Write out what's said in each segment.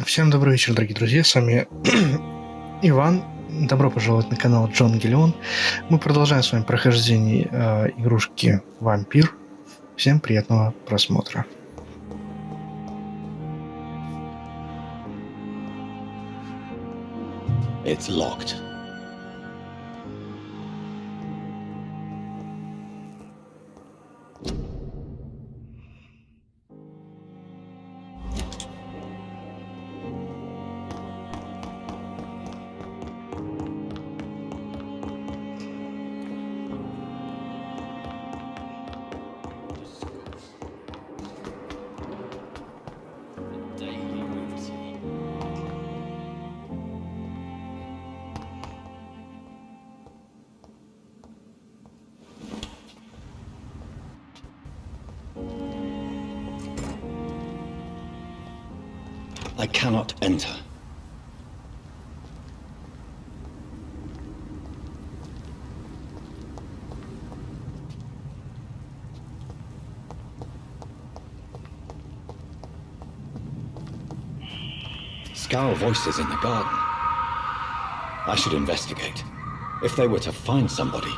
Всем добрый вечер, дорогие друзья, с вами Иван. Добро пожаловать на канал Джон Гелион. Мы продолжаем с вами прохождение игрушки Вампир. Всем приятного просмотра. It's locked. I cannot enter. Scowl voices in the garden. I should investigate. If they were to find somebody.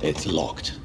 It's locked.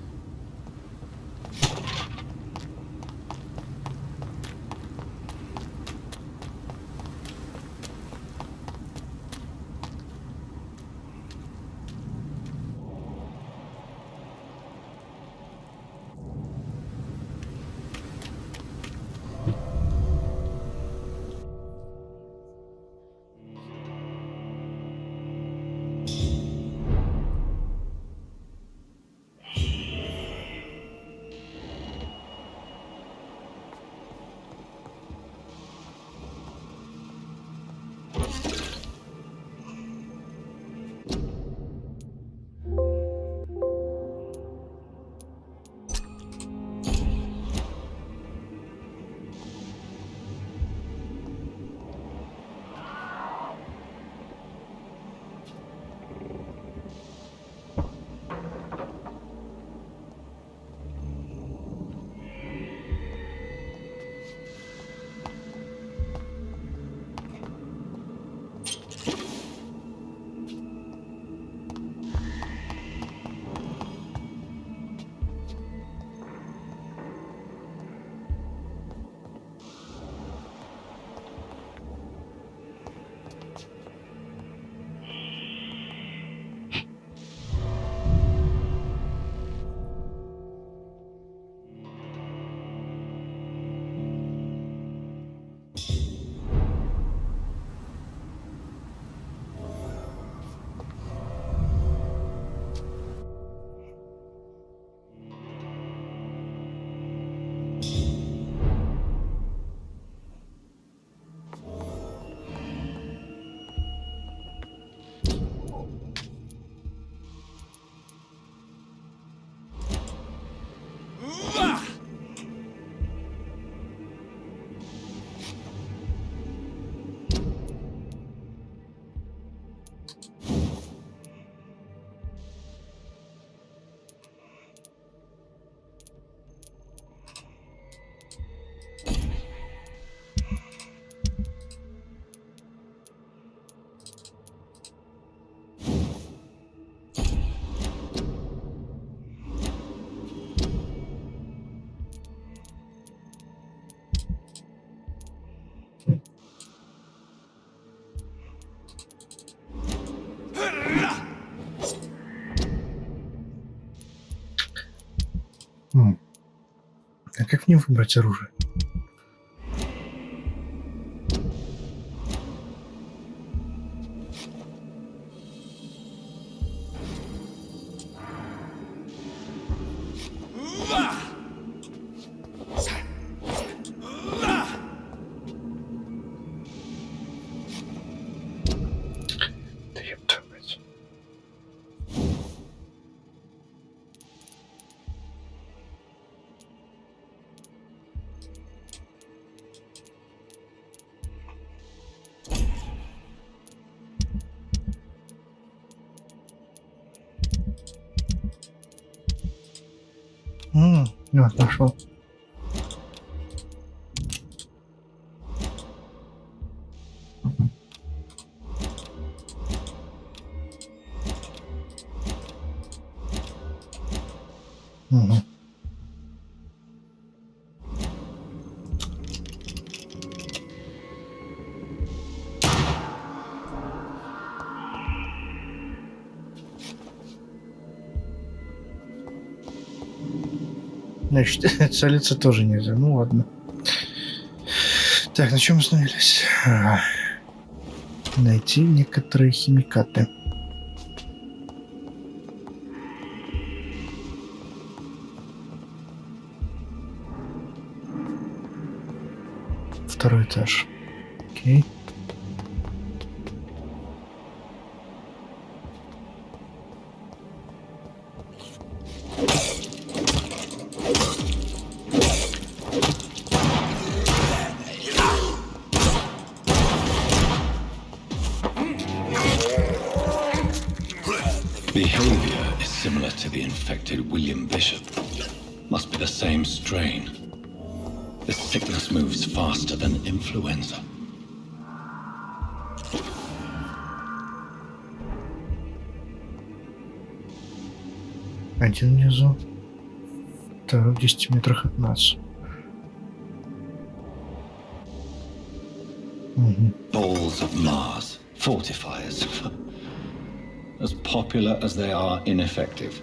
не выбрать оружие? Да ёб твою мать. Вот, нашел. Угу. Значит, целиться тоже нельзя. Ну ладно. Так, на чем остановились? Найти некоторые химикаты. Второй этаж. Окей. Behavior is similar to the infected William Bishop. Must be the same strain. This sickness moves faster than influenza. Один внизу. Второй в 10 метрах от нас. Угу. Balls of Mars. Fortifiers. As popular as they are ineffective.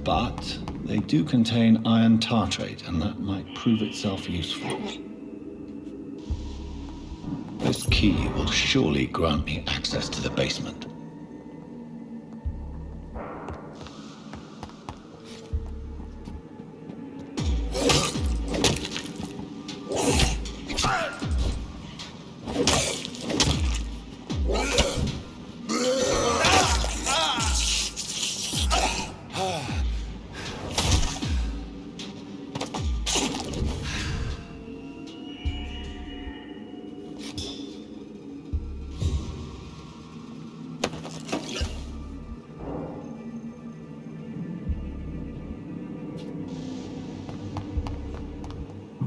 But they do contain iron tartrate, and that might prove itself useful. This key will surely grant me access to the basement.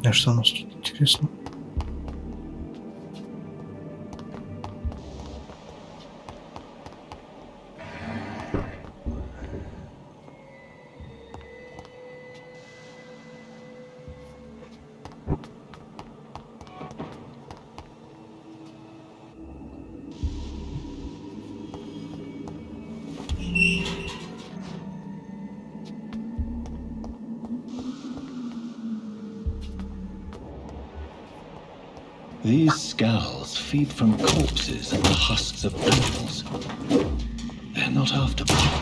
А что у нас тут интересно? These skulls feed from corpses and the husks of animals. They're not afterbirth.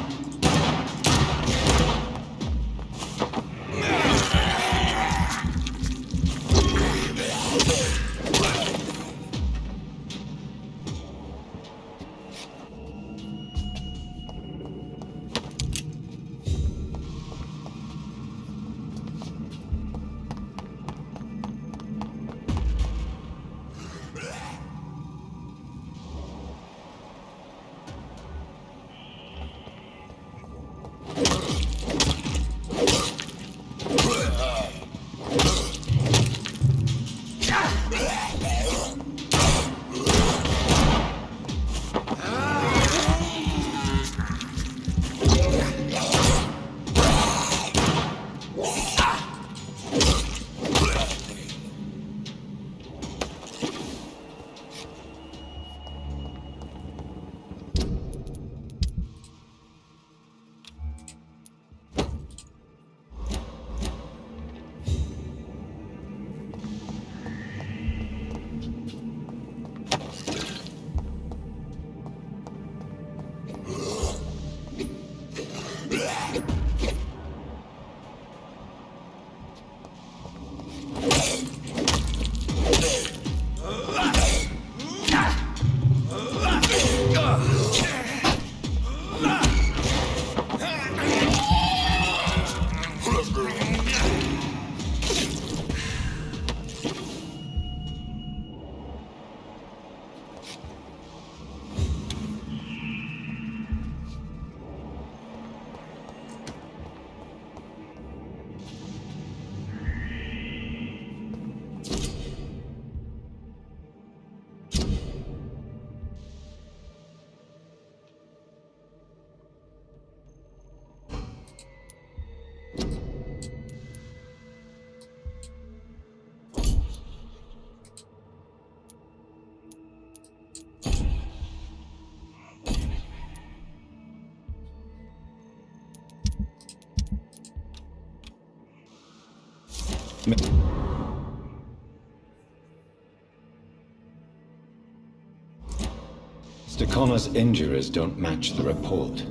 Mr. Connor's injuries don't match the report.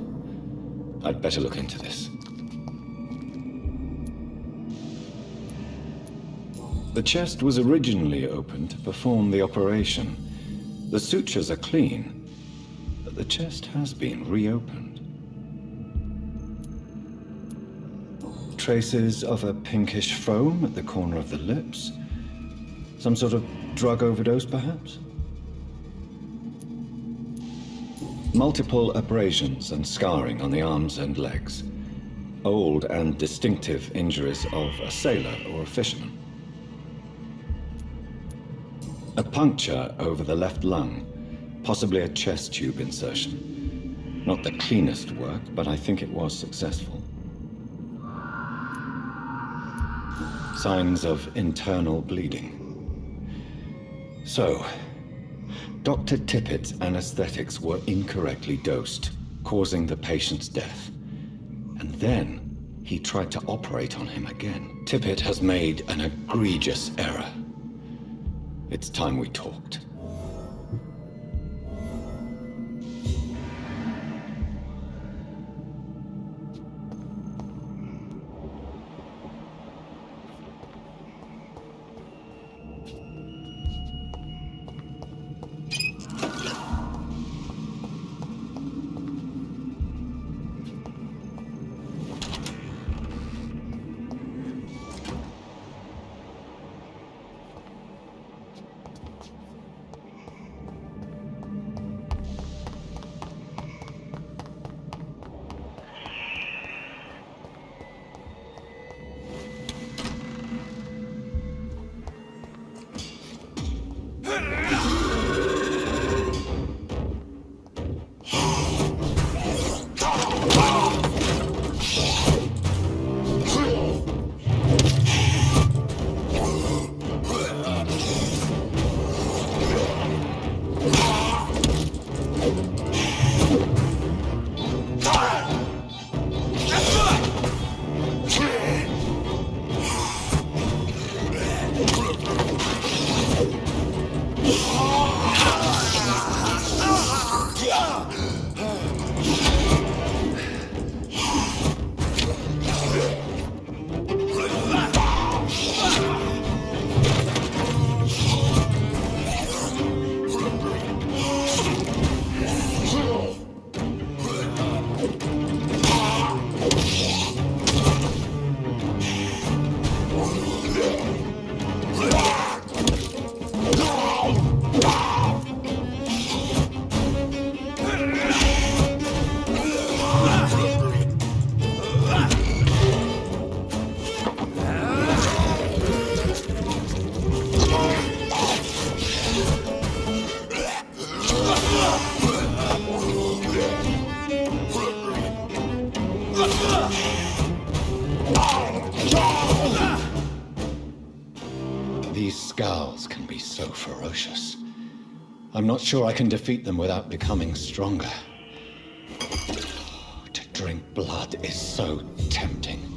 I'd better look into this. The chest was originally opened to perform the operation. The sutures are clean, but the chest has been reopened. Traces of a pinkish foam at the corner of the lips. Some sort of drug overdose, perhaps? Multiple abrasions and scarring on the arms and legs. Old and distinctive injuries of a sailor or a fisherman. A puncture over the left lung, possibly a chest tube insertion. Not the cleanest work, but I think it was successful. Signs of internal bleeding. So, Dr. Tippett's anesthetics were incorrectly dosed, causing the patient's death. And then he tried to operate on him again. Tippett has made an egregious error. It's time we talked. These scowls can be so ferocious. I'm not sure I can defeat them without becoming stronger. To drink blood is so tempting.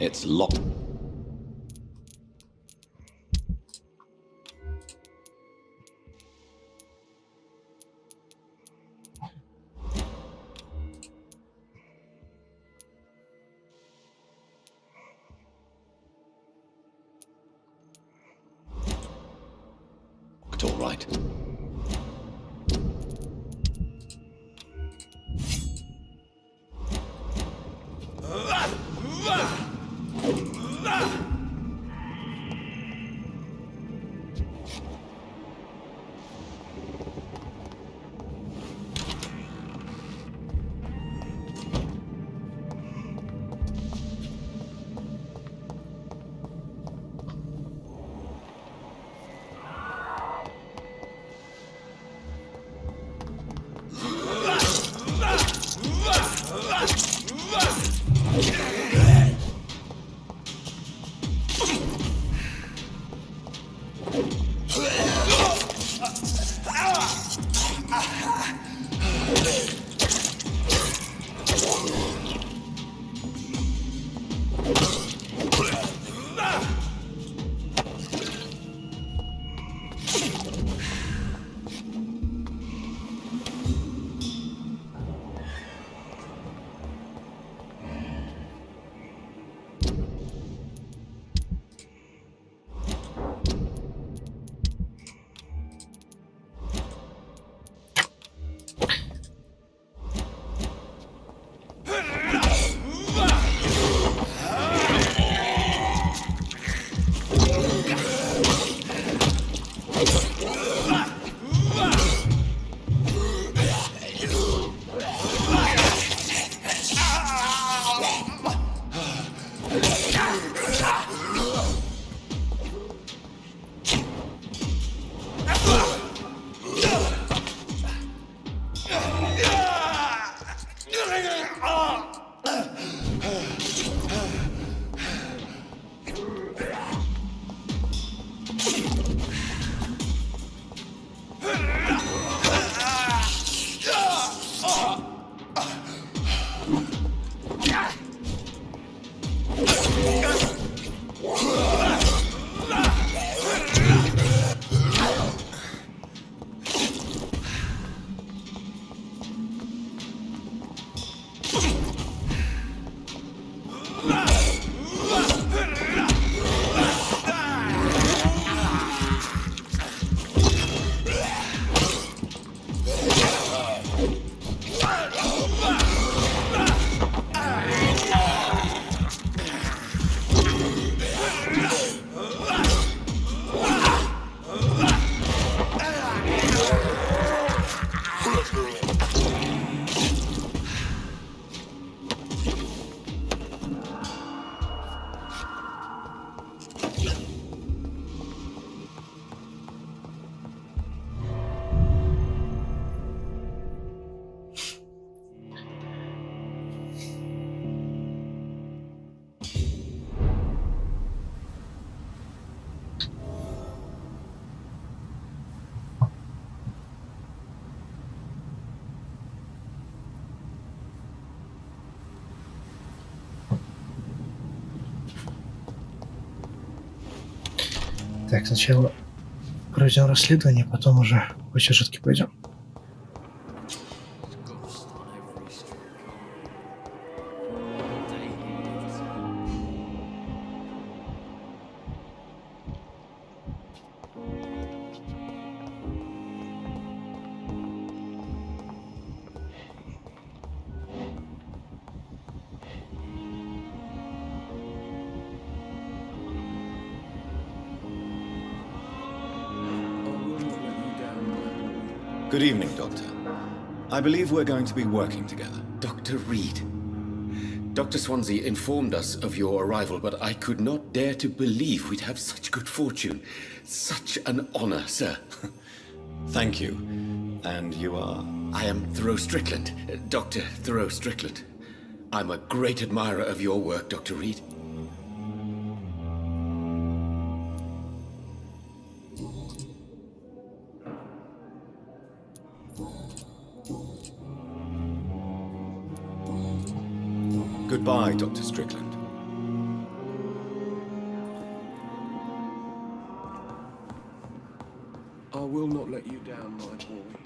It's locked. All right. Так, сначала проведем расследование, потом уже по сюжетке пойдем. Good evening, Doctor. I believe we're going to be working together. Dr. Reed. Dr. Swansea informed us of your arrival, but I could not dare to believe we'd have such good fortune. Such an honor, sir. Thank you. And you are? I am Thoreau Strickland, Dr. Thoreau Strickland. I'm a great admirer of your work, Dr. Reed. Goodbye, Dr. Strickland. not let you down, my boy.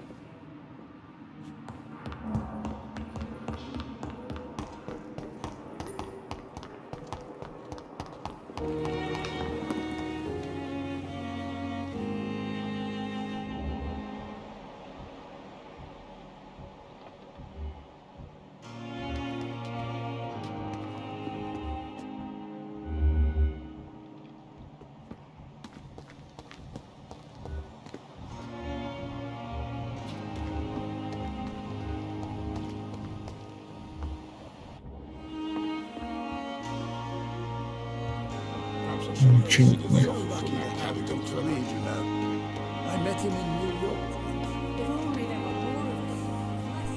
Ничего не понимаю. So lucky to have Dr. Reed, you know. I met him in New York. If only there were more of us.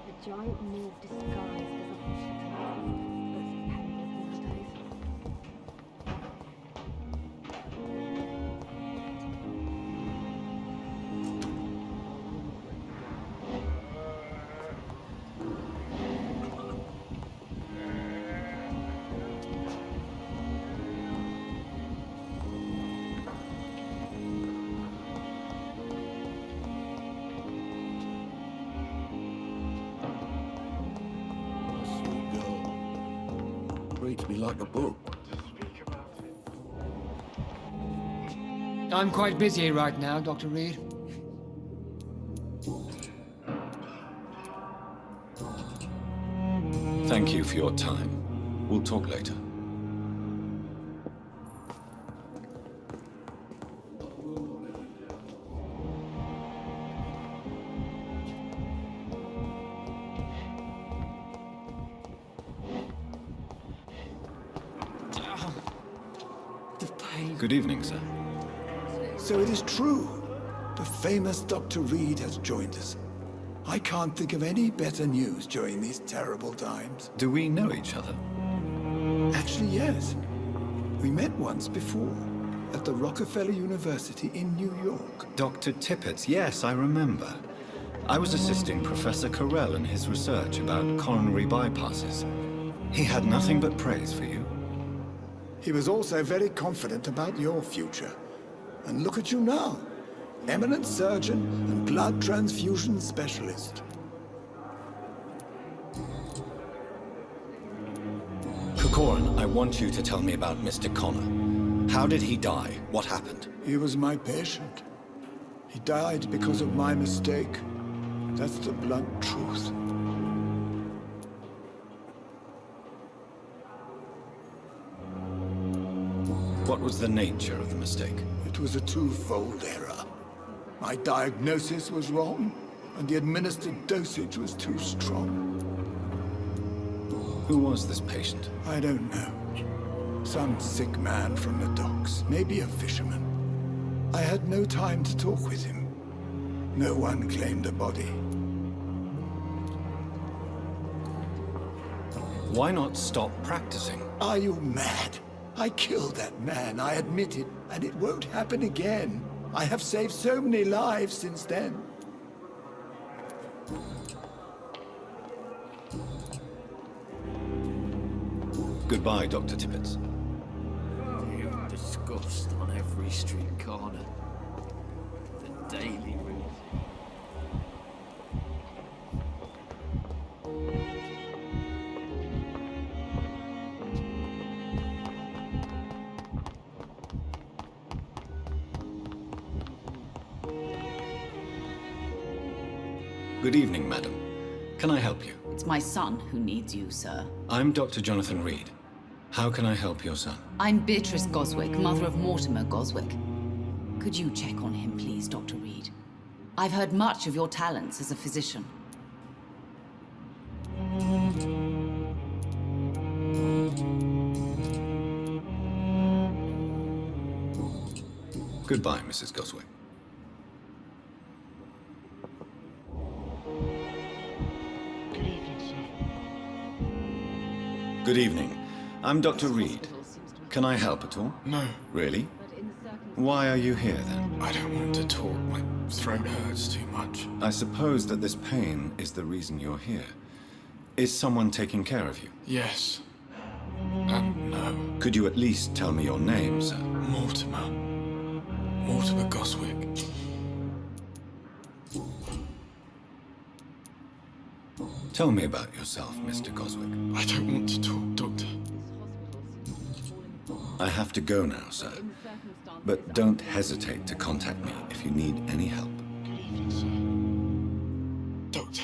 The giant move disguised as a hospital. That's apparently nowadays. Sweet girl. Reads me like a book. I'm quite busy right now, Dr. Reed. Thank you for your time. We'll talk later. The pain. Good evening, sir. So it is true. The famous Dr. Reed has joined us. I can't think of any better news during these terrible times. Do we know each other? Actually, yes. We met once before at the Rockefeller University in New York. Dr. Tippett, yes, I remember. I was assisting Professor Carell in his research about coronary bypasses. He had nothing but praise for you. He was also very confident about your future. And look at you now. Eminent surgeon and blood transfusion specialist. Corcoran, I want you to tell me about Mr. Connor. How did he die? What happened? He was my patient. He died because of my mistake. That's the blunt truth. What was the nature of the mistake? It was a twofold error. My diagnosis was wrong, and the administered dosage was too strong. Who was this patient? I don't know. Some sick man from the docks, maybe a fisherman. I had no time to talk with him. No one claimed a body. Why not stop practicing? Are you mad? I killed that man, I admit it, and it won't happen again. I have saved so many lives since then. Goodbye, Dr. Tippett. Disgust on every street corner. The daily route. Good evening, madam. Can I help you? It's my son who needs you, sir. I'm Dr. Jonathan Reed. How can I help your son? I'm Beatrice Goswick, mother of Mortimer Goswick. Could you check on him, please, Dr. Reed? I've heard much of your talents as a physician. Goodbye, Mrs. Goswick. Good evening. I'm Dr. Reed. Can I help at all? No. Really? Why are you here then? I don't want to talk. My throat hurts too much. I suppose that this pain is the reason you're here. Is someone taking care of you? Yes. And no. Could you at least tell me your name, sir? Mortimer. Mortimer Goswick. Tell me about yourself, Mr. Goswick. I don't want to talk, Doctor. I have to go now, sir. But don't hesitate to contact me if you need any help. Doctor.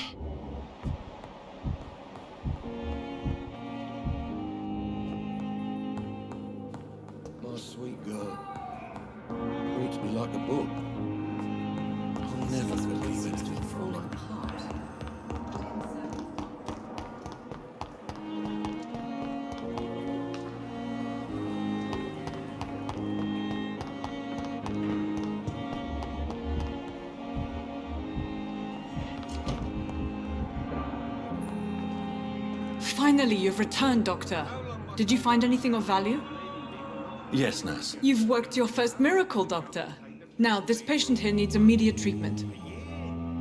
My sweet girl. Reads me like a book. I'll never believe anything from her. Finally, you've returned, Doctor. Did you find anything of value? Yes, nurse. You've worked your first miracle, Doctor. Now, this patient here needs immediate treatment.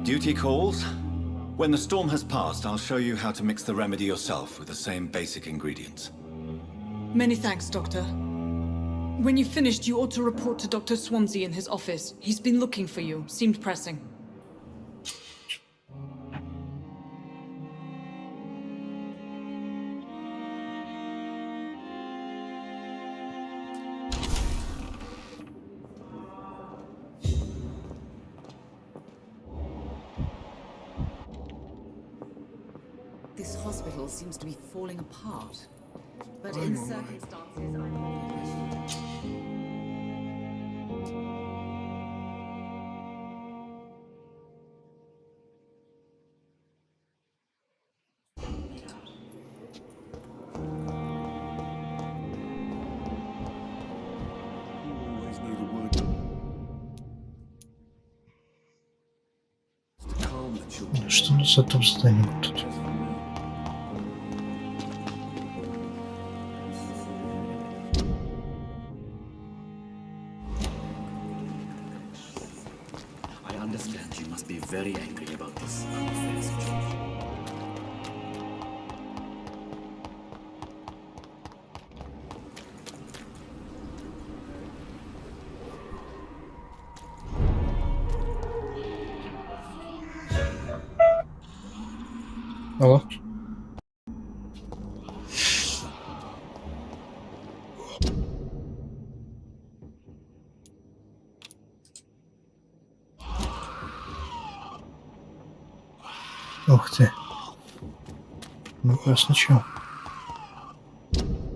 Duty calls. When the storm has passed, I'll show you how to mix the remedy yourself with the same basic ingredients. Many thanks, Doctor. When you've finished, you ought to report to Dr. Swansea in his office. He's been looking for you. Seemed pressing. This hospital seems to be falling apart. But in circumstances, Always need a word. To calm the children. Что у нас с этим зданием тут? I understand you must be very angry about this unfair situation. Алло? Ух ты. Ну, классно, чё?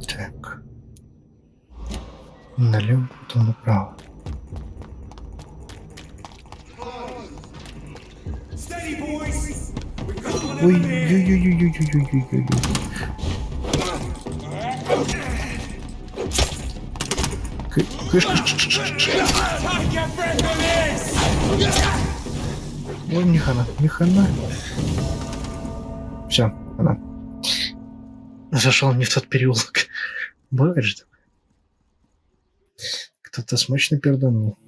Так. Налево, потом направо. Ой-ой-ой-ой-ой-ой-ой-ой-ой. Ой, не хана, не хана. Все, хана. Зашел не в тот переулок. Бывает же такое. Кто-то смачно перданул.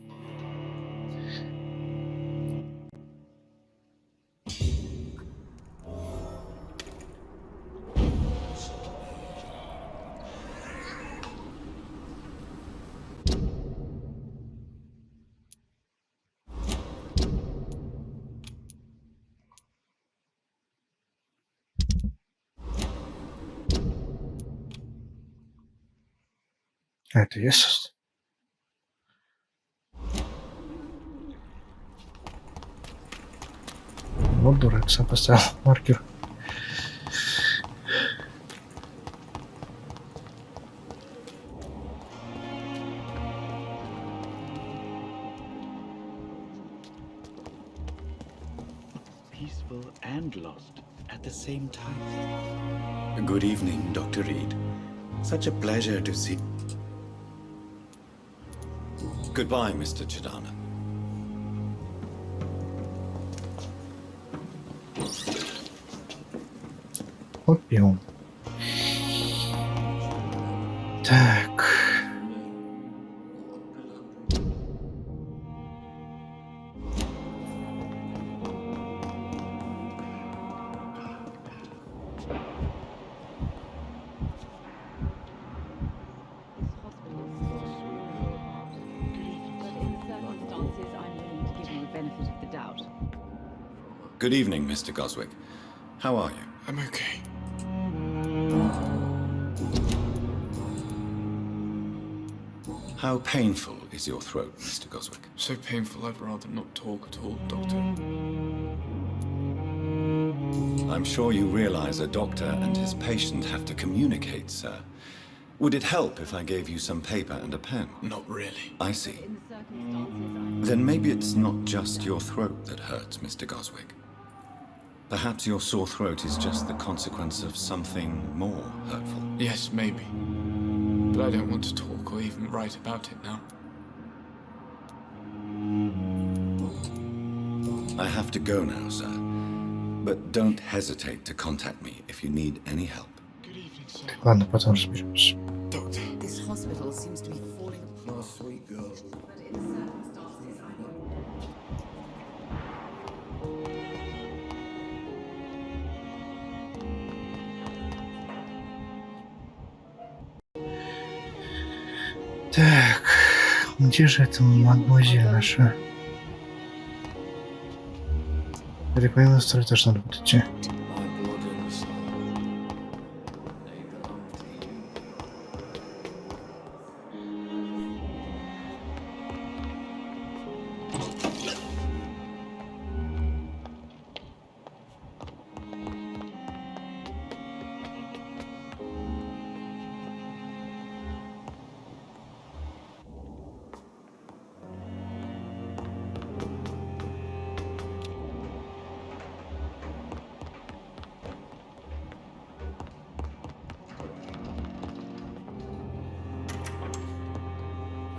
А это есть? Вот дурак, сам поставил маркер. Peaceful and lost at the same time. Good evening, Dr. Reed. Such a pleasure to see. Goodbye, Mr. Chidana. Опиум. Так. Good evening, Mr. Goswick. How are you? I'm okay. How painful is your throat, Mr. Goswick? So painful I'd rather not talk at all, Doctor. I'm sure you realize a doctor and his patient have to communicate, sir. Would it help if I gave you some paper and a pen? Not really. I see. Then maybe it's not just your throat that hurts, Mr. Goswick. Perhaps your sore throat is just the consequence of something more hurtful. Yes, maybe. But I don't want to talk or even write about it now. I have to go now, sir. But don't hesitate to contact me if you need any help. Good evening, sir. Ладно, потом разберемся. Doctor. This hospital seems to be falling apart. My sweet girl. But in the circumstances, I don't. Так, где же эта мадемуазель наша? Я так понимаю, на второй этаж надо будет идти. My blood and soul. They belong to you.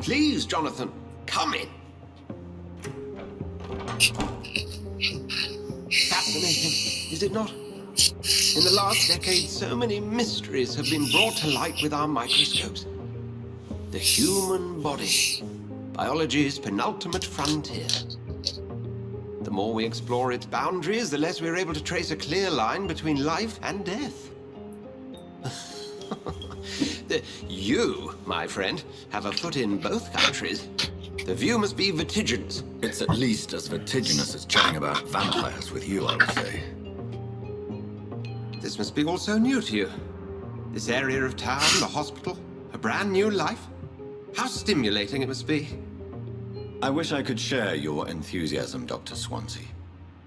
Please, Jonathan, come in. Fascinating, is it not? In the last decade, so many mysteries have been brought to light with our microscopes. The human body, biology's penultimate frontier. The more we explore its boundaries, the less we're able to trace a clear line between life and death. You, my friend, have a foot in both countries. The view must be vertiginous. It's at least as vertiginous as chatting about vampires with you, I would say. This must be all so new to you. This area of town, the hospital, a brand new life. How stimulating it must be. I wish I could share your enthusiasm, Dr. Swansea,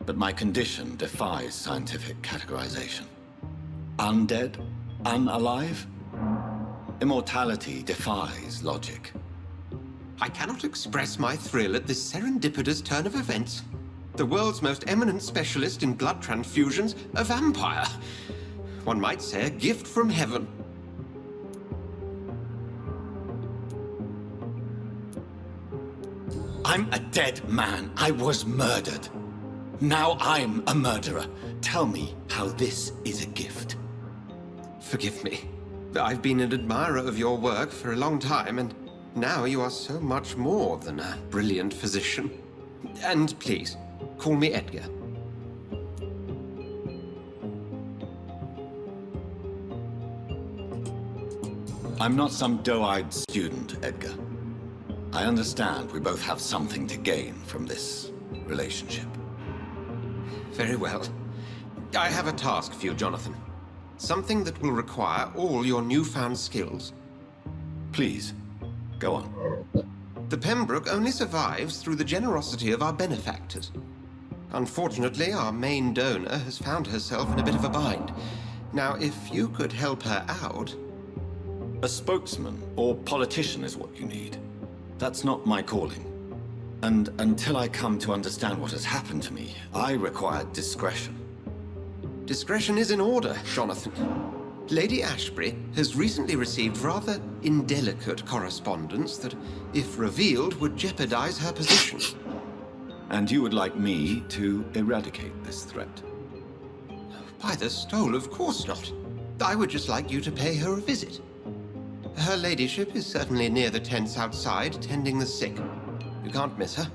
but my condition defies scientific categorization. Undead? Unalive? Immortality defies logic. I cannot express my thrill at this serendipitous turn of events. The world's most eminent specialist in blood transfusions, a vampire. One might say a gift from heaven. I'm a dead man. I was murdered. Now I'm a murderer. Tell me how this is a gift. Forgive me. I've been an admirer of your work for a long time, and now you are so much more than a brilliant physician. And please, call me Edgar. I'm not some doe-eyed student, Edgar. I understand we both have something to gain from this relationship. Very well. I have a task for you, Jonathan. Something that will require all your newfound skills. Please, go on. The Pembroke only survives through the generosity of our benefactors. Unfortunately, our main donor has found herself in a bit of a bind. Now, if you could help her out... A spokesman or politician is what you need. That's not my calling. And until I come to understand what has happened to me, I require discretion. Discretion is in order, Jonathan. Lady Ashbury has recently received rather indelicate correspondence that, if revealed, would jeopardize her position. And you would like me to eradicate this threat? By the stole, of course not. I would just like you to pay her a visit. Her ladyship is certainly near the tents outside, tending the sick. You can't miss her.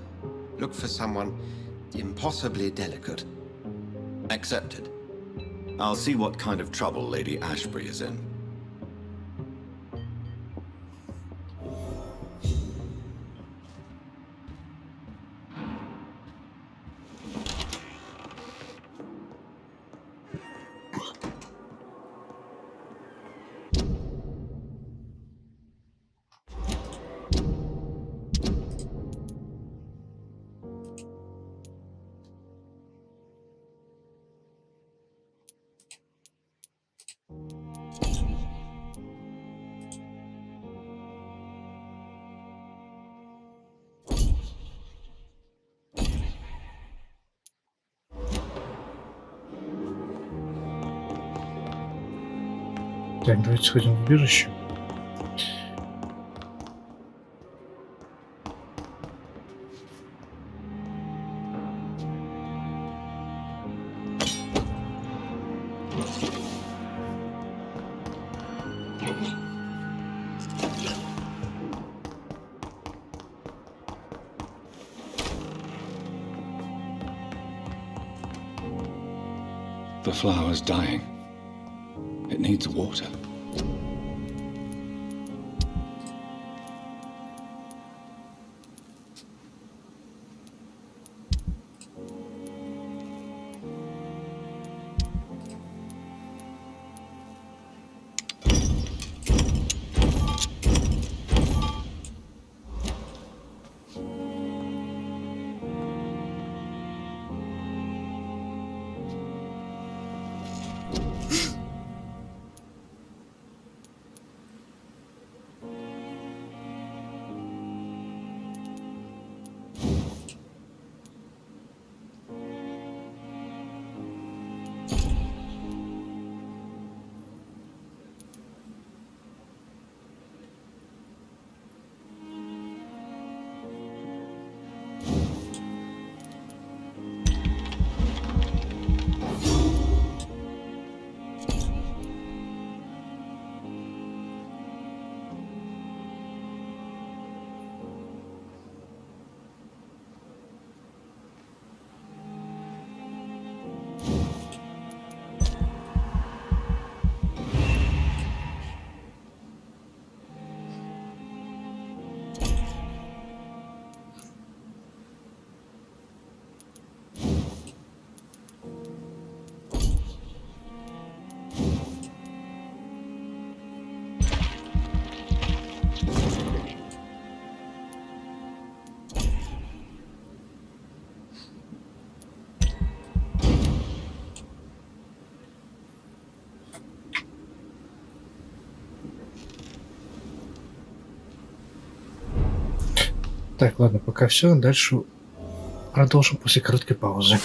Look for someone impossibly delicate. Accepted. I'll see what kind of trouble Lady Ashbury is in. Так, давайте сходим в убежище. The flower's dying. It needs water. Так, ладно, пока все. Дальше продолжим после короткой паузы.